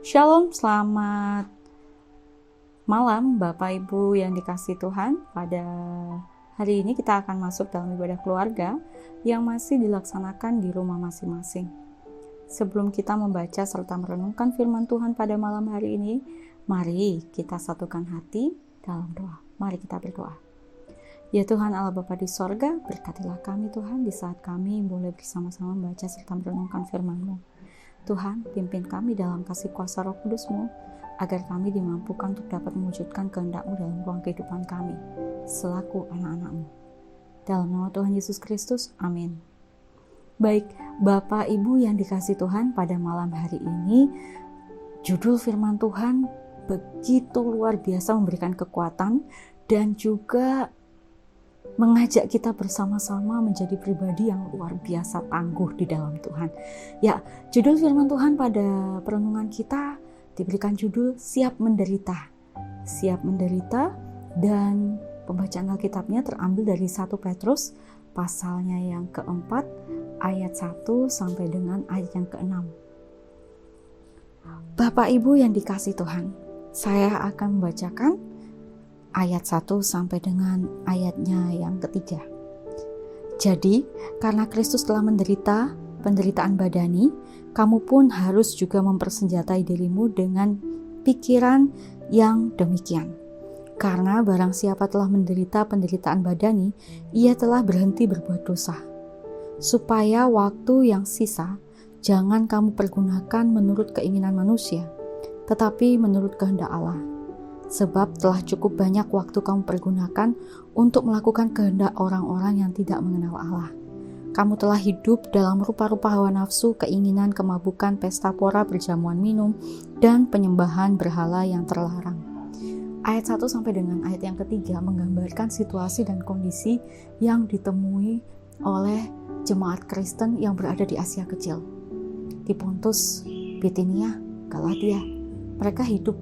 Shalom, selamat malam Bapak Ibu yang dikasihi Tuhan. Pada hari ini kita akan masuk dalam ibadah keluarga yang masih dilaksanakan di rumah masing-masing. Sebelum kita membaca serta merenungkan firman Tuhan pada malam hari ini, mari kita satukan hati dalam doa. Mari kita berdoa. Ya Tuhan Allah Bapa di sorga, berkatilah kami Tuhan di saat kami boleh bersama-sama membaca serta merenungkan firman-Mu. Tuhan, pimpin kami dalam kasih kuasa Roh Kudus-Mu, agar kami dimampukan untuk dapat mewujudkan kehendak-Mu dalam ruang kehidupan kami, selaku anak-anak-Mu. Dalam nama Tuhan Yesus Kristus, amin. Baik, Bapak Ibu yang dikasihi Tuhan, pada malam hari ini, judul firman Tuhan begitu luar biasa memberikan kekuatan dan juga mengajak kita bersama-sama menjadi pribadi yang luar biasa tangguh di dalam Tuhan. Ya, judul firman Tuhan pada perenungan kita diberikan judul Siap Menderita. Siap Menderita, dan pembacaan Alkitabnya terambil dari 1 Petrus pasalnya yang keempat ayat 1 sampai dengan ayat yang ke-6. Bapak Ibu yang dikasihi Tuhan, saya akan membacakan ayat 1 sampai dengan ayatnya yang ketiga. Jadi, karena Kristus telah menderita penderitaan badani, kamu pun harus juga mempersenjatai dirimu dengan pikiran yang demikian. Karena barang siapa telah menderita penderitaan badani, ia telah berhenti berbuat dosa. Supaya waktu yang sisa, jangan kamu pergunakan menurut keinginan manusia, tetapi menurut kehendak Allah. Sebab telah cukup banyak waktu kamu pergunakan untuk melakukan kehendak orang-orang yang tidak mengenal Allah. Kamu telah hidup dalam rupa-rupa hawa nafsu, keinginan, kemabukan, pesta pora, perjamuan minum, dan penyembahan berhala yang terlarang. Ayat 1 sampai dengan ayat yang ketiga menggambarkan situasi dan kondisi yang ditemui oleh jemaat Kristen yang berada di Asia Kecil, di Pontus, Bitinia, Galatia. Mereka hidup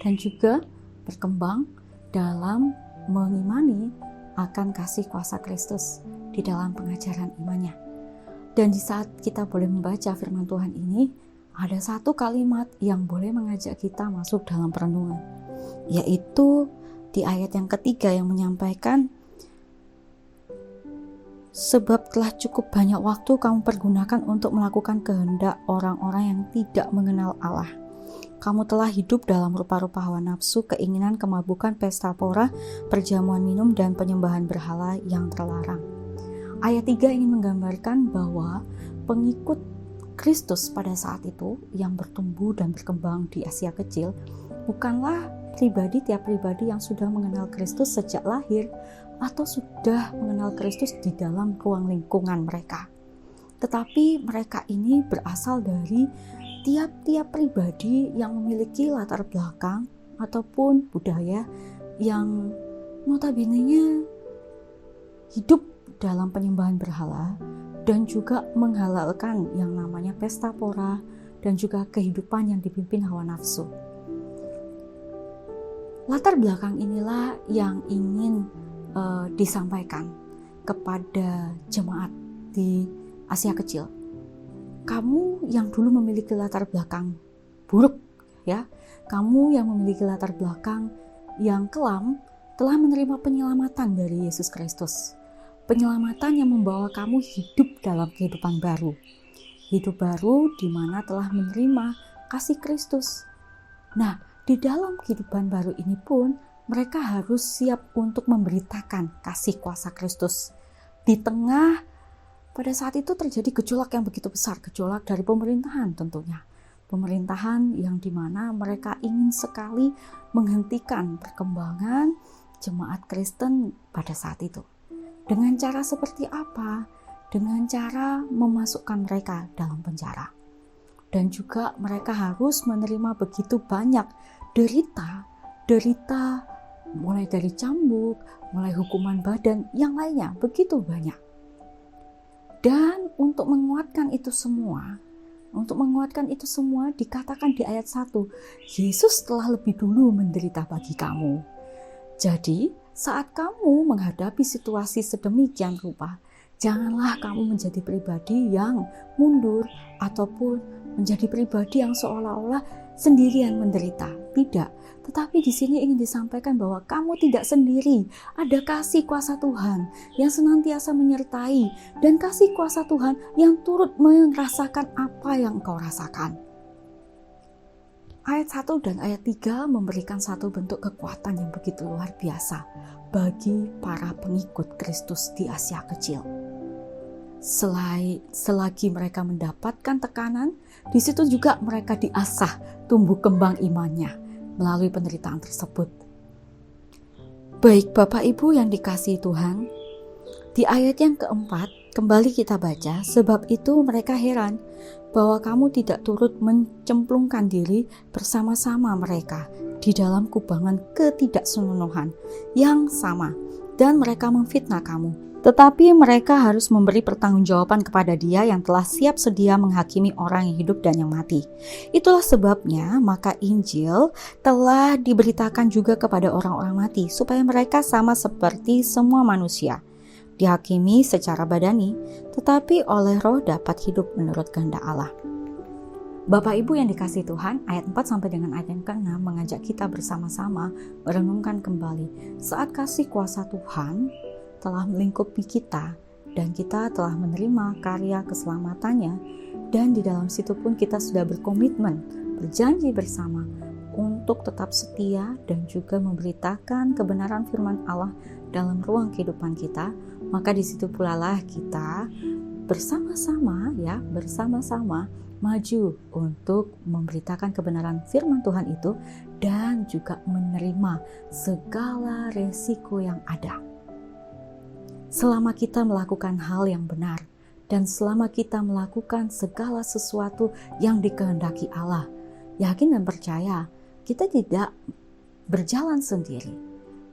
dan juga berkembang dalam mengimani akan kasih kuasa Kristus di dalam pengajaran imannya. Dan di saat kita boleh membaca firman Tuhan ini, ada satu kalimat yang boleh mengajak kita masuk dalam perenungan, yaitu di ayat yang ketiga yang menyampaikan, sebab telah cukup banyak waktu kamu pergunakan untuk melakukan kehendak orang-orang yang tidak mengenal Allah. Kamu telah hidup dalam rupa-rupa hawa nafsu, keinginan, kemabukan, pesta pora, perjamuan minum, dan penyembahan berhala yang terlarang. Ayat 3 ingin menggambarkan bahwa pengikut Kristus pada saat itu yang bertumbuh dan berkembang di Asia Kecil bukanlah tiap pribadi yang sudah mengenal Kristus sejak lahir atau sudah mengenal Kristus di dalam ruang lingkungan mereka. Tetapi mereka ini berasal dari tiap-tiap pribadi yang memiliki latar belakang ataupun budaya yang notabene-nya hidup dalam penyembahan berhala dan juga menghalalkan yang namanya pesta pora dan juga kehidupan yang dipimpin hawa nafsu. Latar belakang inilah yang ingin disampaikan kepada jemaat di Asia Kecil. Kamu yang dulu memiliki latar belakang buruk, ya, kamu yang memiliki latar belakang yang kelam telah menerima penyelamatan dari Yesus Kristus. Penyelamatan yang membawa kamu hidup dalam kehidupan baru. Hidup baru di mana telah menerima kasih Kristus. Nah, di dalam kehidupan baru ini pun mereka harus siap untuk memberitakan kasih kuasa Kristus. Di tengah pada saat itu terjadi gejolak yang begitu besar, gejolak dari pemerintahan tentunya. Pemerintahan yang dimana mereka ingin sekali menghentikan perkembangan jemaat Kristen pada saat itu. Dengan cara seperti apa? Dengan cara memasukkan mereka dalam penjara. Dan juga mereka harus menerima begitu banyak derita mulai dari cambuk, mulai hukuman badan, yang lainnya, begitu banyak. Dan untuk menguatkan itu semua dikatakan di ayat 1, Yesus telah lebih dulu menderita bagi kamu. Jadi, saat kamu menghadapi situasi sedemikian rupa, janganlah kamu menjadi pribadi yang mundur ataupun menjadi pribadi yang seolah-olah sendirian menderita. Tidak, tetapi di sini ingin disampaikan bahwa kamu tidak sendiri. Ada kasih kuasa Tuhan yang senantiasa menyertai, dan kasih kuasa Tuhan yang turut merasakan apa yang engkau rasakan. Ayat 1 dan ayat 3 memberikan satu bentuk kekuatan yang begitu luar biasa bagi para pengikut Kristus di Asia Kecil. Selagi mereka mendapatkan tekanan, di situ juga mereka diasah tumbuh kembang imannya melalui penderitaan tersebut. Baik Bapak Ibu yang dikasihi Tuhan, di ayat yang keempat kembali kita baca, sebab itu mereka heran bahwa kamu tidak turut mencemplungkan diri bersama-sama mereka di dalam kubangan ketidaksenonohan yang sama, dan mereka memfitnah kamu. Tetapi mereka harus memberi pertanggungjawaban kepada Dia yang telah siap sedia menghakimi orang yang hidup dan yang mati. Itulah sebabnya maka Injil telah diberitakan juga kepada orang-orang mati, supaya mereka sama seperti semua manusia, dihakimi secara badani, tetapi oleh roh dapat hidup menurut kehendak Allah. Bapak Ibu yang dikasihi Tuhan, ayat 4 sampai dengan ayat yang ke-6 mengajak kita bersama-sama merenungkan kembali saat kasih kuasa Tuhan telah melingkupi kita dan kita telah menerima karya keselamatannya, dan di dalam situ pun kita sudah berkomitmen, berjanji bersama untuk tetap setia dan juga memberitakan kebenaran firman Allah dalam ruang kehidupan kita. Maka di situ pula lah kita bersama-sama maju untuk memberitakan kebenaran firman Tuhan itu dan juga menerima segala resiko yang ada. Selama kita melakukan hal yang benar dan selama kita melakukan segala sesuatu yang dikehendaki Allah, yakin dan percaya kita tidak berjalan sendiri,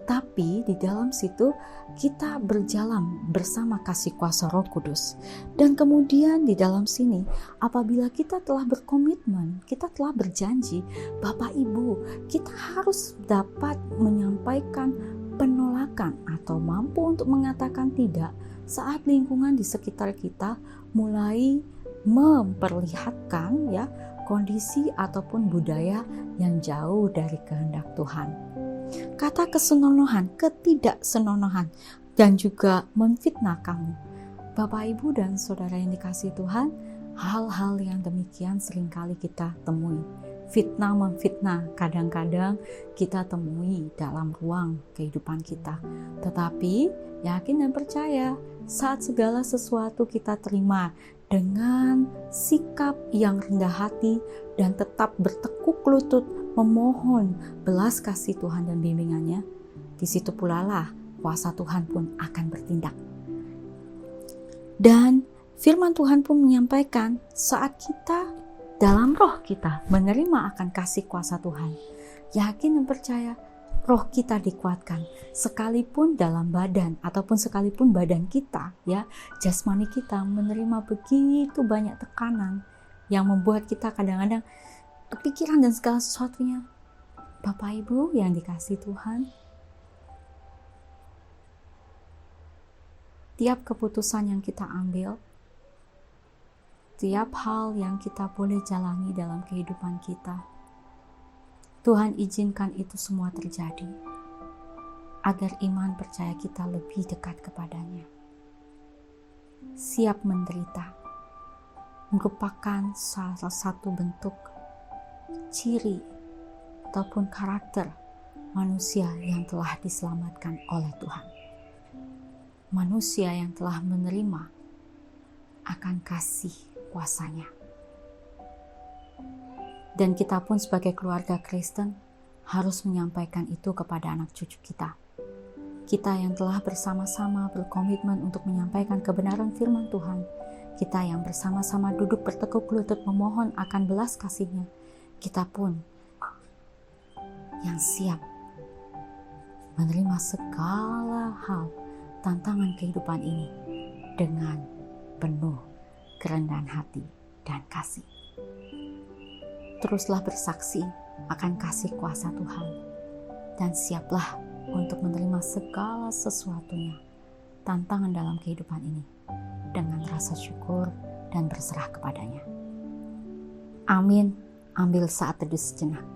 tapi di dalam situ kita berjalan bersama kasih kuasa Roh Kudus. Dan kemudian di dalam sini, apabila kita telah berkomitmen, kita telah berjanji, Bapak Ibu, kita harus dapat menyampaikan penolakan atau mampu untuk mengatakan tidak saat lingkungan di sekitar kita mulai memperlihatkan kondisi ataupun budaya yang jauh dari kehendak Tuhan. Kata kesenonohan, ketidaksenonohan, dan juga memfitnah kamu. Bapak, Ibu, dan saudara yang dikasihi Tuhan, hal-hal yang demikian seringkali kita temui. Fitnah memfitnah kadang-kadang kita temui dalam ruang kehidupan kita. Tetapi yakin dan percaya saat segala sesuatu kita terima dengan sikap yang rendah hati dan tetap bertekuk lutut memohon belas kasih Tuhan dan bimbingannya, di situ pula lah kuasa Tuhan pun akan bertindak. Dan firman Tuhan pun menyampaikan saat kita dalam roh kita menerima akan kasih kuasa Tuhan, yakin dan percaya roh kita dikuatkan, sekalipun dalam badan ataupun sekalipun badan kita jasmani kita menerima begitu banyak tekanan yang membuat kita kadang-kadang kepikiran dan segala sesuatunya. Bapak Ibu yang dikasihi Tuhan, tiap keputusan yang kita ambil, tiap hal yang kita boleh jalani dalam kehidupan kita, Tuhan izinkan itu semua terjadi agar iman percaya kita lebih dekat kepadanya. Siap menderita merupakan salah satu bentuk ciri ataupun karakter manusia yang telah diselamatkan oleh Tuhan. Manusia yang telah menerima akan kasih kuasanya. Dan kita pun sebagai keluarga Kristen harus menyampaikan itu kepada anak cucu kita. Kita yang telah bersama-sama berkomitmen untuk menyampaikan kebenaran firman Tuhan, kita yang bersama-sama duduk bertekuk lutut memohon akan belas kasih-Nya, kita pun yang siap menerima segala hal tantangan kehidupan ini dengan penuh kerendahan hati dan kasih. Teruslah bersaksi akan kasih kuasa Tuhan dan siaplah untuk menerima segala sesuatunya, tantangan dalam kehidupan ini dengan rasa syukur dan berserah kepadanya. Amin. Ambil saat teduh sejenak.